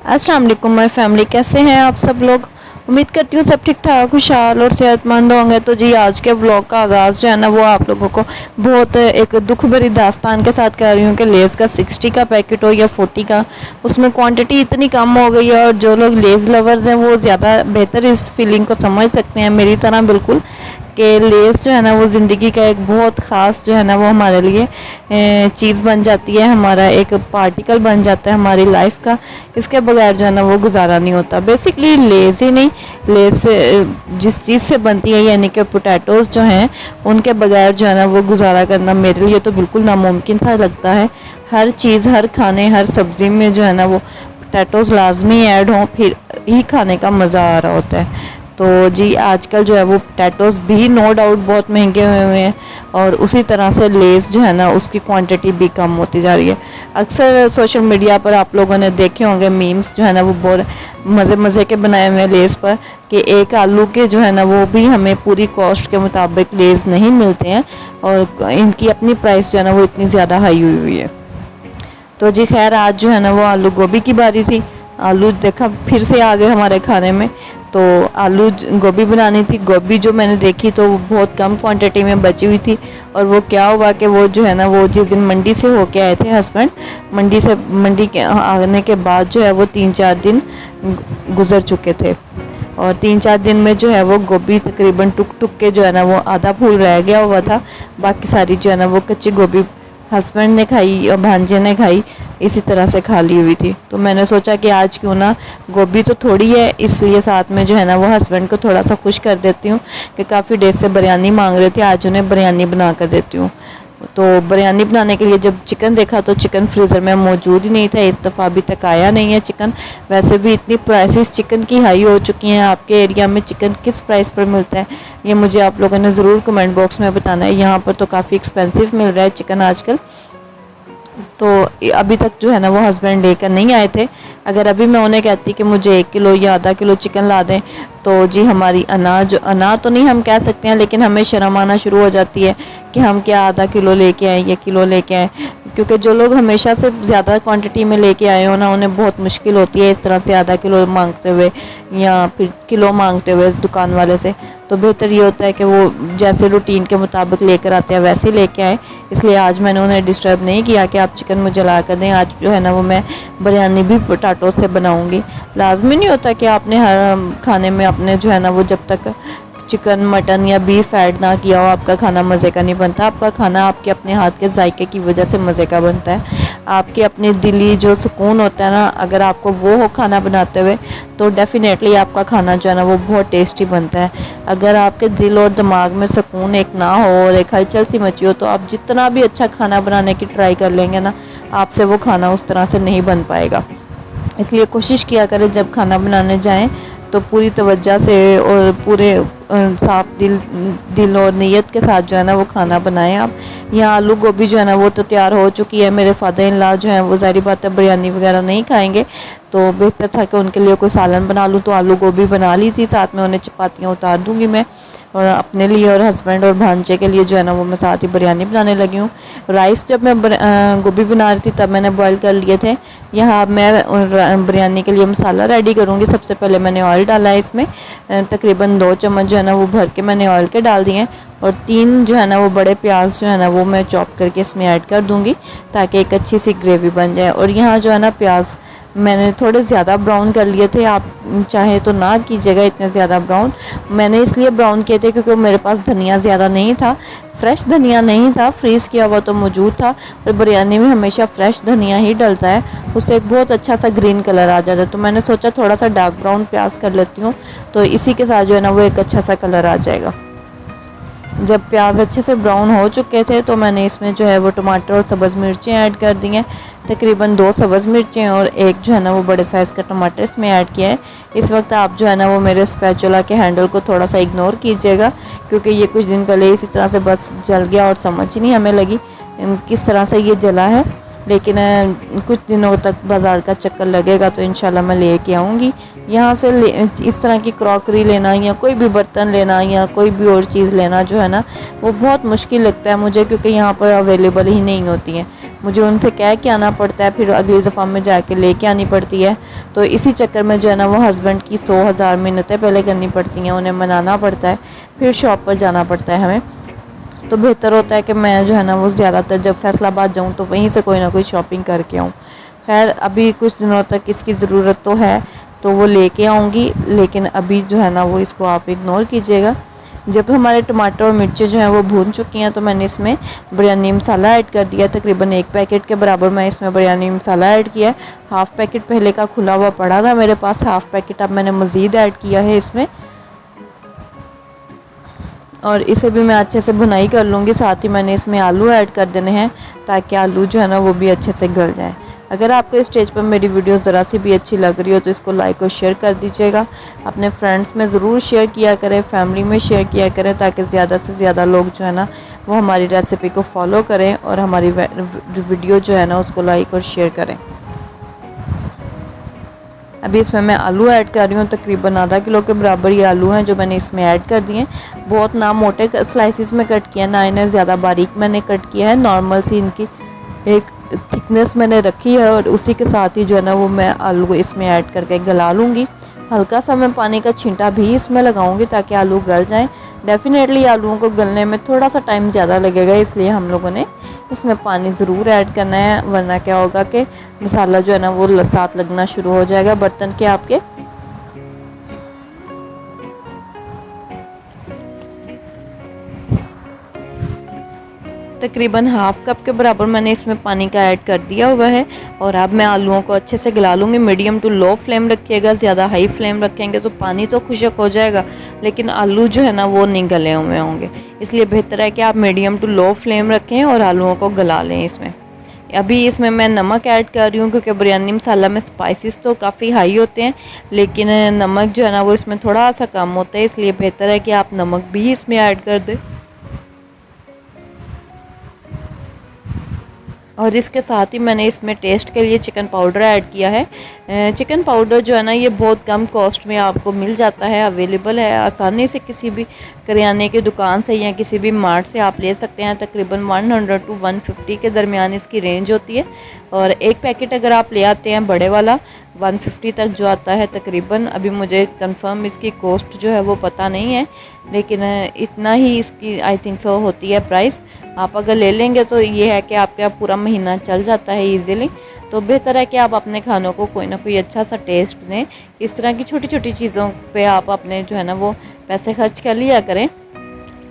अस्सलाम वालेकुम my family, कैसे हैं आप सब लोग। उम्मीद करती हूँ सब ठीक ठाक खुशहाल और सेहतमंद होंगे। तो जी आज के व्लॉग का आगाज़ जो है ना वो आप लोगों को बहुत एक दुख भरी दास्तान के साथ कर रही हूँ कि लेज़ का 60 का पैकेट हो या 40 का, उसमें क्वांटिटी इतनी कम हो गई है। और जो लोग लेज़ लवर्स हैं वो ज़्यादा बेहतर इस फीलिंग को समझ सकते हैं, मेरी तरह बिल्कुल, कि लेस जो है ना वो ज़िंदगी का एक बहुत ख़ास जो है ना वो हमारे लिए चीज़ बन जाती है, हमारा एक पार्टिकल बन जाता है हमारी लाइफ का। इसके बगैर जो है ना वो गुजारा नहीं होता। बेसिकली लेस ही नहीं, लेस जिस चीज़ से बनती है यानी कि पोटैटोज़ जो हैं उनके बगैर जो है ना वो गुजारा करना मेरे लिए तो बिल्कुल नामुमकिन सा लगता है। हर चीज़, हर खाने, हर सब्ज़ी में जो है ना वो पोटैटोज़ लाजमी ऐड हों, फिर ही खाने का मज़ा आ रहा होता है। तो जी आजकल जो है वो पोटैटोज़ भी नो डाउट बहुत महंगे हुए हैं और उसी तरह से लेस जो है ना उसकी क्वांटिटी भी कम होती जा रही है। अक्सर सोशल मीडिया पर आप लोगों ने देखे होंगे मीम्स जो है ना वो बहुत मज़े मज़े के बनाए हुए हैं लेस पर, कि एक आलू के जो है ना वो भी हमें पूरी कॉस्ट के मुताबिक लेस नहीं मिलते हैं और इनकी अपनी प्राइस जो है ना वो इतनी ज़्यादा हाई हुई हुई है। तो जी खैर आज जो है ना वो आलू गोभी की बारी थी। आलू देखा फिर से आ गए हमारे खाने में। तो आलू गोभी बनानी थी। गोभी जो मैंने देखी तो वो बहुत कम क्वांटिटी में बची हुई थी। और वो क्या हुआ कि वो जो है ना वो जिस दिन मंडी से होके आए थे हस्बैंड, मंडी के आने के बाद जो है वो 3-4 दिन गुजर चुके थे। और 3-4 दिन में जो है वो गोभी तकरीबन टुक टुक के जो है ना वो आधा फूल रह गया हुआ था, बाकी सारी जो है ना वो कच्ची गोभी हस्बैंड ने खाई और भांजे ने खाई, इसी तरह से खा ली हुई थी। तो मैंने सोचा कि आज क्यों ना, गोभी तो थोड़ी है इसलिए साथ में जो है ना वो हस्बैंड को थोड़ा सा खुश कर देती हूँ कि काफ़ी देर से बिरयानी मांग रहे थे, आज उन्हें बिरयानी बना कर देती हूँ। तो बिरयानी बनाने के लिए जब चिकन देखा तो चिकन फ्रीज़र में मौजूद ही नहीं था, इस दफ़ा अभी तक आया नहीं है चिकन। वैसे भी इतनी प्राइसेस चिकन की हाई हो चुकी हैं। आपके एरिया में चिकन किस प्राइस पर मिलता है ये मुझे आप लोगों ने ज़रूर कमेंट बॉक्स में बताना है। यहाँ पर तो काफ़ी एक्सपेंसिव मिल रहा है चिकन आजकल। तो अभी तक जो है ना वो हस्बैंड लेकर नहीं आए थे। अगर अभी मैं उन्हें कहती कि मुझे 1 किलो या आधा किलो चिकन ला दें तो जी हमारी अना तो नहीं हम कह सकते हैं, लेकिन हमें शर्म आना शुरू हो जाती है कि हम क्या आधा किलो लेके आए या किलो लेके आए। क्योंकि जो लोग हमेशा से ज़्यादा क्वांटिटी में लेके आए हो ना उन्हें बहुत मुश्किल होती है इस तरह से आधा किलो मांगते हुए या फिर किलो मांगते हुए इस दुकान वाले से। तो बेहतर ये होता है कि वो जैसे रूटीन के मुताबिक लेकर आते हैं वैसे ही लेके आए। इसलिए आज मैंने उन्हें डिस्टर्ब नहीं किया कि आप चिकन मुझे ला कर दें। आज जो है ना वो मैं बिरयानी भी पोटैटो से बनाऊंगी। लाजमी नहीं होता कि आपने हर खाने में अपने जो है ना वो जब तक चिकन मटन या बीफ ऐड ना किया हो आपका खाना मज़े का नहीं बनता। आपका खाना आपके अपने हाथ के जायके की वजह से मज़े का बनता है। आपके अपने दिली जो सुकून होता है ना, अगर आपको वो हो खाना बनाते हुए तो डेफ़िनेटली आपका खाना जो है ना वो बहुत टेस्टी बनता है। अगर आपके दिल और दिमाग में सुकून एक ना हो और एक हलचल सी मची हो तो आप जितना भी अच्छा खाना बनाने की ट्राई कर लेंगे ना, आपसे वो खाना उस तरह से नहीं बन पाएगा। इसलिए कोशिश किया करें जब खाना बनाने जाएं तो पूरी तवज्जो से और पूरे साफ दिल और नीयत के साथ जो है ना वो खाना बनाएं आप। यहाँ आलू गोभी जो है ना वो तो तैयार हो चुकी है। मेरे फादर इन लॉ जो हैं वो ज़ाहिर बात है बिरयानी वगैरह नहीं खाएंगे, तो बेहतर था कि उनके लिए कोई सालन बना लूँ। तो आलू गोभी बना ली थी, साथ में उन्हें चपातियाँ उतार दूँगी मैं, और अपने लिए और हस्बैंड और भांजे के लिए जो है ना वो मैं साथ ही बिरयानी बनाने लगी हूँ। राइस जब मैं गोभी बना रही थी तब मैंने बॉईल कर लिए थे। यहाँ मैं बिरयानी के लिए मसाला रेडी करूँगी। सबसे पहले मैंने ऑयल डाला है इसमें, तकरीबन 2 चम्मच जो है ना वो भर के मैंने ऑयल के डाल दिए हैं। और 3 जो है ना वो बड़े प्याज जो है ना वो मैं चॉप करके इसमें ऐड कर दूँगी ताकि एक अच्छी सी ग्रेवी बन जाए। और यहाँ जो है ना प्याज मैंने थोड़े ज़्यादा ब्राउन कर लिए थे, आप चाहे तो ना कीजिएगा इतने ज़्यादा ब्राउन। मैंने इसलिए ब्राउन किए थे क्योंकि मेरे पास धनिया ज़्यादा नहीं था, फ्रेश धनिया नहीं था, फ्रीज़ किया हुआ तो मौजूद था। और बिरयानी में हमेशा फ्रेश धनिया ही डलता है, उससे एक बहुत अच्छा सा ग्रीन कलर आ जाता है। तो मैंने सोचा थोड़ा सा डार्क ब्राउन प्याज कर लेती हूँ, तो इसी के साथ जो है ना वो एक अच्छा सा कलर आ जाएगा। जब प्याज अच्छे से ब्राउन हो चुके थे तो मैंने इसमें जो है वो टमाटर और सब्ज़ मिर्चें ऐड कर दी हैं। तकरीबन 2 सब्ज़ मिर्चें और एक जो है ना वो बड़े साइज़ का टमाटर इसमें ऐड किया है। इस वक्त आप जो है ना वो मेरे स्पैचुला के हैंडल को थोड़ा सा इग्नोर कीजिएगा क्योंकि ये कुछ दिन पहले इसी तरह से बस जल गया और समझ ही नहीं हमें लगी किस तरह से ये जला है। लेकिन कुछ दिनों तक बाज़ार का चक्कर लगेगा तो इंशाल्लाह मैं लेके आऊँगी। यहाँ से इस तरह की क्रॉकरी लेना या कोई भी बर्तन लेना या कोई भी और चीज़ लेना जो है ना वो बहुत मुश्किल लगता है मुझे, क्योंकि यहाँ पर अवेलेबल ही नहीं होती हैं। मुझे उनसे कह के आना पड़ता है, फिर अगली दफ़ा में जाके लेके आनी पड़ती है। तो इसी चक्कर में जो है ना वो हस्बैंड की 100,000 मिन्नतें पहले करनी पड़ती हैं, उन्हें मनाना पड़ता है, फिर शॉप पर जाना पड़ता है हमें। तो बेहतर होता है कि मैं जो है ना वो ज़्यादातर जब फैसलाबाद जाऊँ तो वहीं से कोई ना कोई शॉपिंग करके आऊँ। खैर अभी कुछ दिनों तक इसकी ज़रूरत तो है, तो वो लेके आऊँगी, लेकिन अभी जो है ना वो इसको आप इग्नोर कीजिएगा। जब हमारे टमाटर और मिर्ची जो हैं वो भून चुकी हैं तो मैंने इसमें बिरयानी मसाला ऐड कर दिया। तकरीबन 1 पैकेट के बराबर मैं इसमें बिरयानी मसाला ऐड किया है। हाफ़ पैकेट पहले का खुला हुआ पड़ा था मेरे पास, हाफ़ पैकेट अब मैंने मज़ीद ऐड किया है इसमें, और इसे भी मैं अच्छे से भुनाई कर लूँगी। साथ ही मैंने इसमें आलू ऐड कर देने हैं ताकि आलू जो है ना वो भी अच्छे से गल जाए। अगर आपको इस स्टेज पर मेरी वीडियो ज़रा सी भी अच्छी लग रही हो तो इसको लाइक और शेयर कर दीजिएगा। अपने फ्रेंड्स में ज़रूर शेयर किया करें, फैमिली में शेयर किया करें, ताकि ज़्यादा से ज़्यादा लोग जो है ना वो हमारी रेसिपी को फॉलो करें और हमारी वीडियो जो है ना उसको लाइक और शेयर करें। अभी इसमें मैं आलू ऐड कर रही हूँ, तकरीबन आधा किलो के बराबर ये आलू हैं जो मैंने इसमें ऐड कर दिए। बहुत ना मोटे स्लाइसिस में कट किया, ना इन्हें ज़्यादा बारीक मैंने कट किया है, नॉर्मल सी इनकी एक थिकनेस मैंने रखी है, और उसी के साथ ही जो है ना वो मैं आलू इसमें ऐड करके गला लूँगी। हल्का सा मैं पानी का छींटा भी इसमें लगाऊंगी ताकि आलू गल जाएं। डेफ़िनेटली आलूओं को गलने में थोड़ा सा टाइम ज़्यादा लगेगा, इसलिए हम लोगों ने इसमें पानी ज़रूर ऐड करना है, वरना क्या होगा कि मसाला जो है ना वो साथ लगना शुरू हो जाएगा बर्तन के आपके। तकरीबन हाफ़ कप के बराबर मैंने इसमें पानी का ऐड कर दिया हुआ है, और अब मैं आलूओं को अच्छे से गला लूँगी। मीडियम टू लो फ्लेम रखिएगा, ज़्यादा हाई फ्लेम रखेंगे तो पानी तो खुश्क हो जाएगा लेकिन आलू जो है ना वो नहीं गले हुए होंगे। इसलिए बेहतर है कि आप मीडियम टू लो फ्लेम रखें और आलूओं को गला लें इसमें। अभी इसमें मैं नमक ऐड कर रही हूँ क्योंकि बिरयानी मसाला में स्पाइसेस तो काफ़ी हाई होते हैं, लेकिन नमक जो है ना वो इसमें थोड़ा सा कम होता है, इसलिए बेहतर है कि आप नमक भी इसमें ऐड कर दें। और इसके साथ ही मैंने इसमें टेस्ट के लिए चिकन पाउडर ऐड किया है। चिकन पाउडर जो है ना ये बहुत कम कॉस्ट में आपको मिल जाता है, अवेलेबल है आसानी से, किसी भी करियाने की दुकान से या किसी भी मार्ट से आप ले सकते हैं। तकरीबन 100 टू 150 के दरमियान इसकी रेंज होती है, और एक पैकेट अगर आप ले आते हैं बड़े वाला 150 तक जो आता है तकरीबन। अभी मुझे कंफर्म इसकी कॉस्ट जो है वो पता नहीं है, लेकिन इतना ही इसकी आई थिंक सो होती है प्राइस। आप अगर ले लेंगे तो ये है कि आपका पूरा महीना चल जाता है इजीली। तो बेहतर है कि आप अपने खानों को कोई ना कोई अच्छा सा टेस्ट दें। इस तरह की छोटी छोटी चीज़ों पे आप अपने जो है ना वो पैसे खर्च कर लिया करें।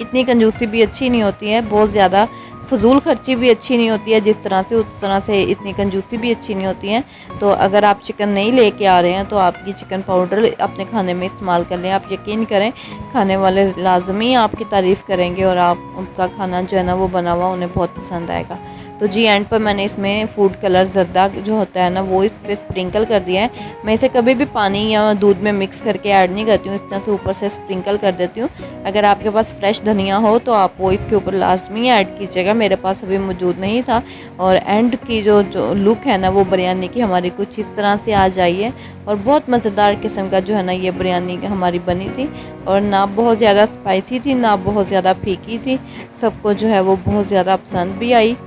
इतनी कंजूसी भी अच्छी नहीं होती है, बहुत ज़्यादा फजूल खर्ची भी अच्छी नहीं होती है जिस तरह से, उस तरह से इतनी कंजूसी भी अच्छी नहीं होती है। तो अगर आप चिकन नहीं लेके आ रहे हैं तो आप ये चिकन पाउडर अपने खाने में इस्तेमाल कर लें। आप यकीन करें खाने वाले लाजमी आपकी तारीफ़ करेंगे, और आप उनका खाना जो है ना वो बना हुआ उन्हें बहुत पसंद आएगा। तो जी एंड पर मैंने इसमें फूड कलर जर्दा जो होता है ना वो इस पर स्प्रिंकल कर दिया है। मैं इसे कभी भी पानी या दूध में मिक्स करके ऐड नहीं करती हूँ, इस तरह से ऊपर से स्प्रिंकल कर देती हूँ। अगर आपके पास फ्रेश धनिया हो तो आप वो इसके ऊपर लाजमी ऐड कीजिएगा, मेरे पास अभी मौजूद नहीं था। और एंड की जो लुक है ना वो बिरयानी की हमारी कुछ इस तरह से आ जाई है, और बहुत मज़ेदार किस्म का जो है ना ये बिरयानी हमारी बनी थी, और ना बहुत ज़्यादा स्पाइसी थी ना बहुत ज़्यादा फीकी थी। सबको जो है वो बहुत ज़्यादा पसंद भी आई।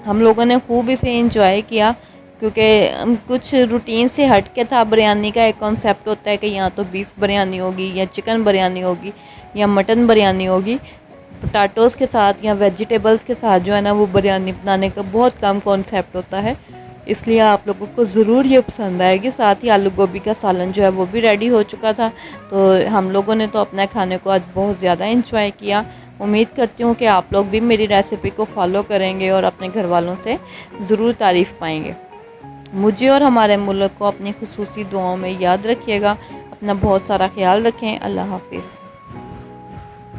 हम लोगों ने खूब इसे इंजॉय किया क्योंकि कुछ रूटीन से हट के था। बिरयानी का एक कॉन्सेप्ट होता है कि या तो बीफ बिरयानी होगी या चिकन बिरयानी होगी या मटन बिरयानी होगी। पोटैटोज़ के साथ या वेजिटेबल्स के साथ जो है ना वो बिरयानी बनाने का बहुत कम कॉन्सेप्ट होता है, इसलिए आप लोगों को ज़रूर ये पसंद आएगी। साथ ही आलू गोभी का सालन जो है वो भी रेडी हो चुका था, तो हम लोगों ने तो अपने खाने को आज बहुत ज़्यादा इंजॉय किया। उम्मीद करती हूँ कि आप लोग भी मेरी रेसिपी को फॉलो करेंगे और अपने घर वालों से ज़रूर तारीफ़ पाएंगे। मुझे और हमारे मुल्क को अपनी खुसूसी दुआओं में याद रखिएगा। अपना बहुत सारा ख्याल रखें। अल्लाह हाफिज़।